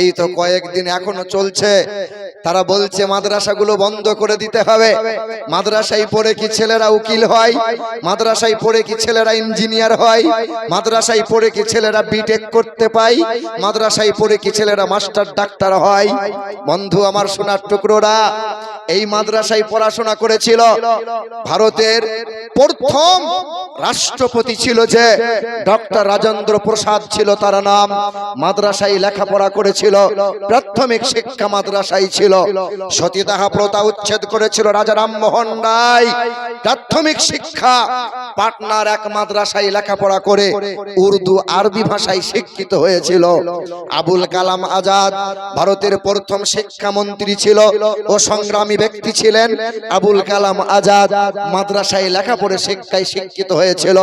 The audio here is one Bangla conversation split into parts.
এই তো কয়েকদিন এখনো চলছে। তারা বলছে মাদ্রাসাগুলো বন্ধ করে দিতে হবে। মাদ্রাসায় পড়ে কি ছেলেরা উকিল হয়? মাদ্রাসায় পড়ে কি ছেলেরা ইঞ্জিনিয়ার হয়? মাদ্রাসায় পড়ে কি ছেলেরা বিটেক করতে পায়? মাদ্রাসায় পড়ে কি ছেলেরা মাস্টার ডাক্তার হয়? বন্ধু আমার সোনার টুকরোরা, এই মাদ্রাসায় পড়াশোনা করেছিল ভারতের প্রথম রাষ্ট্রপতি ছিল যে ডক্টর রাজেন্দ্র প্রসাদ ছিল তার নাম। মাদ্রাসায় লেখাপড়া করেছিল, প্রাথমিক শিক্ষা মাদ্রাসায় ছিল। সতীদাহ প্রথা উচ্ছেদ করেছিল রাজা রামমোহন রায়। প্রাথমিক শিক্ষা পাটনার এক মাদ্রাসায় লেখাপড়া করে উর্দু আরবি ভাষায় শিক্ষিত হয়েছিল। আবুল কালাম আজাদ ভারতের প্রথম শিক্ষামন্ত্রী ছিল ও সংগ্রামী ব্যক্তি ছিলেন। আবুল কালাম আজাদ মাদ্রাসায় লেখাপড়ে শিক্ষায় শিক্ষিত হয়েছিল।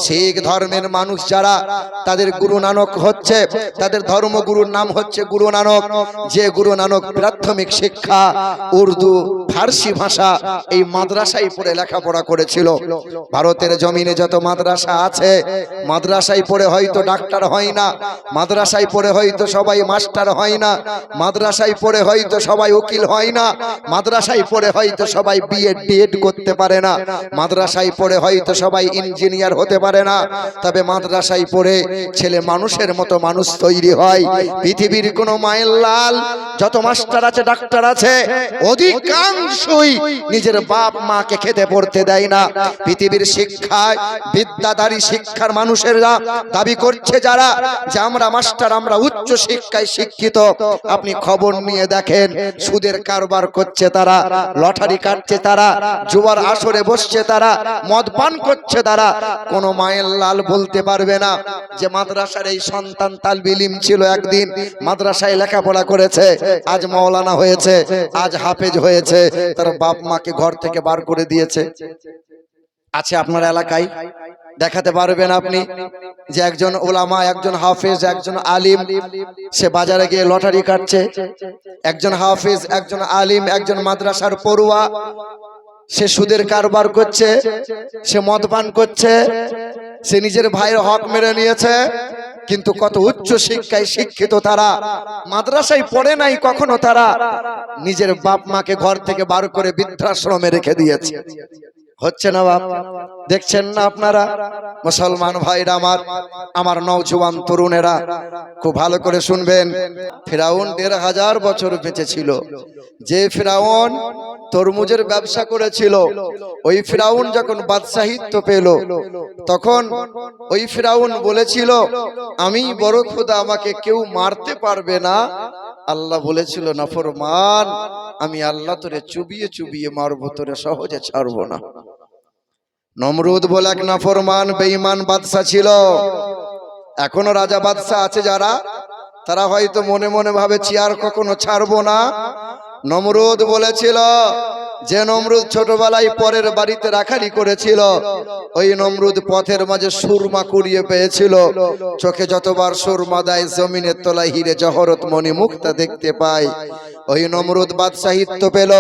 শিখ ধর্মের মানুষ যারা, তাদের গুরু নানক হচ্ছে, তাদের ধর্মগুরুর নাম হচ্ছে গুরু নানক। যে গুরু নানক প্রাথমিক শিক্ষা উর্দু ফার্সি ভাষা এই মাদ্রাসায় পড়ে লেখাপড়া করেছিল। ভারতের জমিনে যত মাদ্রাসা আছে, মাদ্রাসায় পড়ে হয়তো ডাক্তার হয় না, মাদ্রাসায় পড়ে হয়তো সবাই মাস্টার হয় না, মাদ্রাসায় পড়ে হয়তো সবাই উকিল হয় না, মাদ্রাসায় পড়ে হয়তো সবাই বিএড ডিএড করতে পারে না, মাদ্রাসায় পড়ে হয়তো সবাই ইঞ্জিনিয়ার হতে পারে না। তবে মাদ্রাসায় পড়ে ছেলে মানুষের মতো মানুষ তৈরি হয়। পৃথিবীর কোন মায়ের লাল যত মাস্টার আছে ডাক্তার আছে অধিকাংশই নিজের বাপ মাকে খেতে পড়তে দেয় না। পৃথিবীর শিক্ষায় বিদ্যাধারী শিক্ষার মানুষেরা দাবি করছে যারা যে আমরা মাস্টার, আমরা উচ্চ শিক্ষায় শিক্ষিত। আপনি খবর নিয়ে দেখেন, সুদের কারবার করছে তারা, লটারি কাটছে তারা, জুয়ার আসরে বসছে তারা, মদ পান করছে তারা। কোন মায়ের লাল বলতে পারবে না যে মাদ্রাসার এই সন্তান তালবে ইলম ছিল, একদিন মাদ্রাসায় লেখাপড়া করেছে, আজ মাওলানা হয়েছে, আজ হাফেজ হয়েছে, তার বাপ মাকে ঘর থেকে বার করে দিয়েছে। আছে আপনার এলাকায়? দেখাতে পারবেন আপনি যে একজন ওলামা, একজন হাফেজ, একজন আলিম সে বাজারে গিয়ে লটারি কাটছে? একজন হাফেজ, একজন আলিম, একজন মাদ্রাসার পড়ুয়া সে সুদের কারবার করছে, সে মদ পান করছে, সে নিজের ভাইয়ের হক মেরে নিয়েছে। কিন্তু কত উচ্চ শিক্ষায় শিক্ষিত তারা, মাদ্রাসায় পড়ে নাই কখনো, তারা নিজের বাপ মাকে ঘর থেকে বার করে বৃদ্ধাশ্রমে রেখে দিয়েছে। হচ্ছে না বাপ? দেখছেন না আপনারা? মুসলমান ভাইরা আমার, আমার নওজোয়ান তরুণেরা খুব ভালো করে শুনবেন। ফিরাউন ১৫০০ বছর বেঁচে ছিল। যে ফিরাউন তরমুজের ব্যবসা করেছিল, ওই ফিরাউন যখন বাদশাহিত্ব পেল তখন ওই ফিরাউন বলেছিল আমি বড় খোদা, আমাকে কেউ মারতে পারবে না। আল্লাহ বলেছিল নাফরমান, আমি আল্লাহ তোরে চুবিয়ে চুবিয়ে মারবো, তোরে সহজে ছাড়বো না। নমরুদ বলে এক নাফরমান বেঈমান বাদশা ছিল। এখনো রাজা বাদশা আছে যারা, তারা হয়তো মনে মনে ভাবে চেয়ার কখনো ছাড়বো না। নমরুদ বলেছিল, যে নমরুদ ছোটবেলায় পরের বাড়িতে রাখালি করেছিল, ওই নমরুদ পথের মাঝে সুরমা কুড়িয়ে পেয়েছিল। চোখে যতবার সুরমা দেয় জমিনের তলায় হিরে জহরত মণি মুক্তা দেখতে পায়। ওই নমরুদ বাদশাহিত্ব পেল,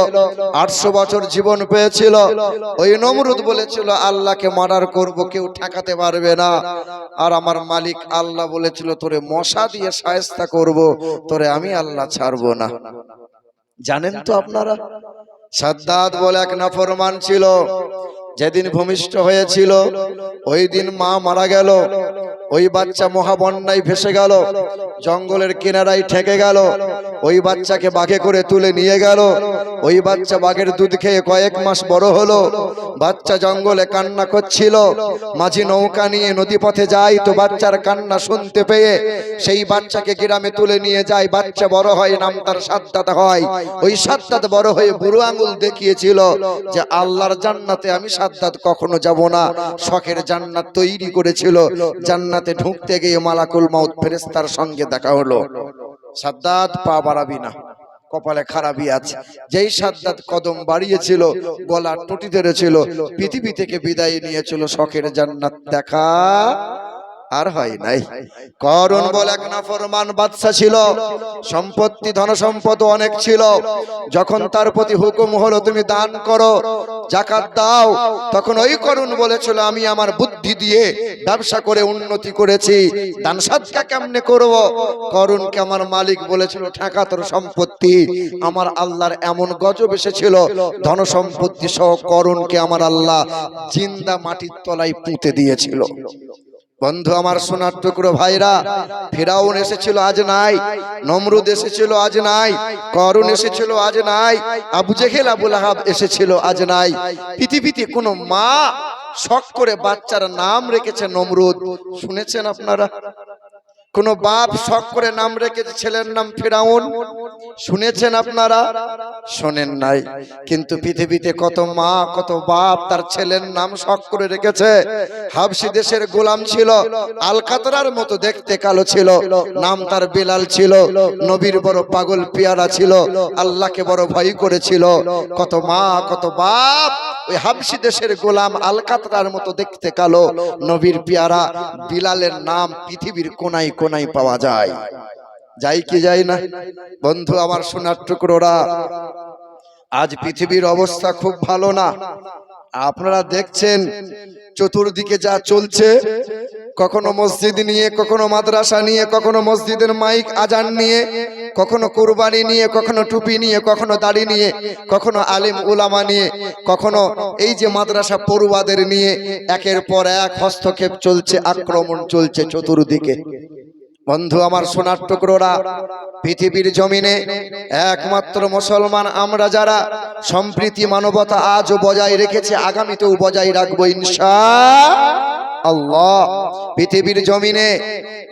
৮০০ বছর জীবন পেয়েছিল। ওই নমরুদ বলেছিল আল্লাহকে মার্ডার করব, কেউ ঠেকাতে পারবে না। আর আমার মালিক আল্লাহ বলেছিল তোরে মশা দিয়ে শায়েস্তা করব, তোরে আমি আল্লাহ ছাড়বো না। জানেন তো আপনারা? সাদ্দাত বলে এক নাফরমান ছিল। যেদিন ভূমিষ্ঠ হয়েছিল ওই দিন মা মারা গেল। ওই বাচ্চা মহাবন্যায় ভেসে গেল, জঙ্গলের কিনারায় ঠেকে গেল। ওই বাচ্চাকে বাঘে করে তুলে নিয়ে গেল। ওই বাচ্চা বাঘের দুধ খেয়ে কয়েক মাস বড় হলো। বাচ্চা জঙ্গলে কান্না করছিল। মাঝি নৌকা নিয়ে নদী পথে যায়, তো বাচ্চার কান্না শুনতে পেয়ে সেই বাচ্চাকে গ্রামে তুলে নিয়ে যায়। বাচ্চা বড় হয়, নাম তার সাদ্দাত হয়। ওই সাদ্দাত বড় হয়ে বুড়ো আঙুল দেখিয়েছিল যে আল্লাহর জান্নাতে আমি সাদ্দাত কখনো যাব না। শখের জান্নাত তৈরি করেছিল। জান্নাতে ঢুকতে গিয়ে মালাকুল মাউত ফেরেশতার সঙ্গে দেখা হলো। সাদ্দাত পা বাড়াবি না, কপালে খারাপই আছে। যেই সাদ্দাত কদম বাড়িয়েছিল, গলা টুটি ধরেছিল, পৃথিবী থেকে বিদায় নিয়েছিল শখের জান্নাত দেখা আর হয় নাই। করুন বলে এক নাফরমান বাদশা ছিল, সম্পত্তি ধন সম্পদ অনেক ছিল। যখন তার প্রতি হুকুম হলো তুমি দান করো, যাকাত দাও, তখন ওই করুন বলেছিল আমি আমার বুদ্ধি দিয়ে ব্যবসা করে উন্নতি করেছি, দান সাদকা কেমনে করব? করুনকে আমার মালিক বলেছিল ঠেকা তোর সম্পত্তি। আমার আল্লাহর এমন গজব এসেছিল, ধন সম্পত্তি সহ করুনকে আমার আল্লাহ জিন্দা মাটির তলায় পুঁতে দিয়েছিল। বন্ধু আমার সোনার টুকরো ভাইরা, ফিরাউন এসেছিল আজ নাই, নমরুদ এসেছিল আজ নাই, করুন এসেছিল আজ নাই, আবু জেহেল আবু লাহাব এসেছিল আজ নাই। পৃথিবীতে কোনো মা শখ করে বাচ্চার নাম রেখেছে নমরুদ, শুনেছেন আপনারা? কোন বাপ শখ করে নাম রেখেছে ছেলের নাম ফিরাউন, শুনেছেন আপনারা? শোনেন নাই। কিন্তু পৃথিবীতে কত মা কত বাপ তার ছেলের নাম শখ করে রেখেছে। হাবশি দেশের গোলাম ছিল, আলকাতরার মতো দেখতে কালো ছিল, নাম তার বিলাল ছিল, নবীর বড় পাগল পেয়ারা ছিল, আল্লাহকে বড় ভয় করেছিল। কত মা কত বাপ ওই হাবশি দেশের গোলাম আলকাতরার মতো দেখতে কালো নবীর পেয়ারা বিলালের নাম পৃথিবীর কোনায় কোনায় পাওয়া যায়। যাই কি যাই না? বন্ধু আমার সোনার টুকরোরা, আজ পৃথিবীর অবস্থা খুব ভালো না। আপনারা দেখছেন চতুর্দিকে যা চলছে, কখনো মসজিদ নিয়ে, কখনো মাদ্রাসা নিয়ে, কখনো মসজিদের মাইক আজান নিয়ে, কখনো কুরবানি নিয়ে, কখনো টুপি নিয়ে, কখনো দাড়ি নিয়ে, কখনো আলেম উলামা নিয়ে, কখনো এই যে মাদ্রাসা পড়ুয়াদের নিয়ে একের পর এক হস্তক্ষেপ চলছে, আক্রমণ চলছে চতুর্দিকে। বন্ধু আমার সোনার টুকরোরা, পৃথিবীর জমিনে একমাত্র মুসলমান আমরা যারা সম্প্রীতি মানবতা আজও বজায় রেখেছে, আগামীতেও বজায় রাখবো ইনশাআল্লাহ। পৃথিবীর জমিনে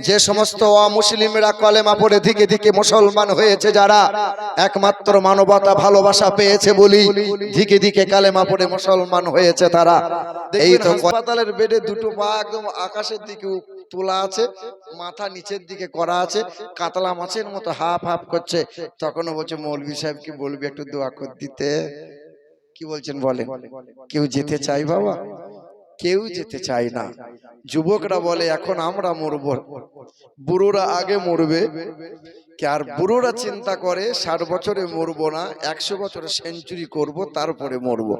যে সমস্ত অমুসলিমরা কলেমা পড়ে দিকে দিকে মুসলমান হয়েছে, যারা একমাত্র মানবতা ভালোবাসা পেয়েছে বলি দিকে দিকে কালেমা পড়ে মুসলমান হয়েছে, তারা এই তো হাসপাতালের বেডে দুটো পা একদম আকাশের দিকে তোলা আছে, মাথা নিচের দিকে করা আছে, কাতলা মাছের মতো হাফ হাফ করছে। তখনও বলছে মৌলভী সাহেব কি বলবি একটু দোয়া করে দিতে? কি বলছেন বলেন? কেউ যেতে চাই বাবা? কেউ যেতে চায় না। যুবকরা বলে এখন আমরা মরব, বুড়োরা আগে মরবে। আর বুড়োরা চিন্তা করে 60 বছরে মরবো না, 100 বছরে সেঞ্চুরি করব তারপরে মরব।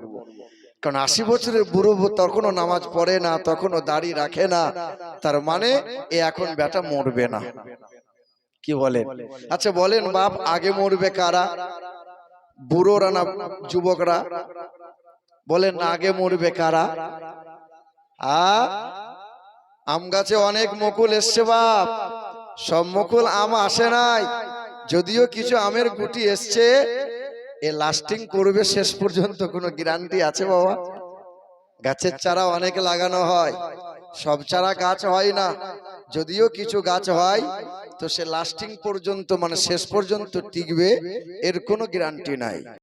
কারণ 80 বছরের বুড়ো তখনও নামাজ পড়ে না, তখনও দাড়ি রাখে না, তার মানে এ এখন বেটা মরবে না। কি বলেন? আচ্ছা বলেন বাপ, আগে মরবে কারা? বুড়োরা না যুবকরা? বলেন না আগে মরবে কারা? আম গাছে অনেক মুকুল এসছে বাপ, সব মুকুল আম আসে নাই। যদিও কিছু আমের গুটি এসছে, এ লাস্টিং করবে শেষ পর্যন্ত কোনো গ্যারান্টি আছে বাবা? গাছের চারা অনেক লাগানো হয়, সব চারা গাছ হয় না। যদিও কিছু গাছ হয় তো সে লাস্টিং পর্যন্ত মানে শেষ পর্যন্ত টিকবে, এর কোনো গ্যারান্টি নাই।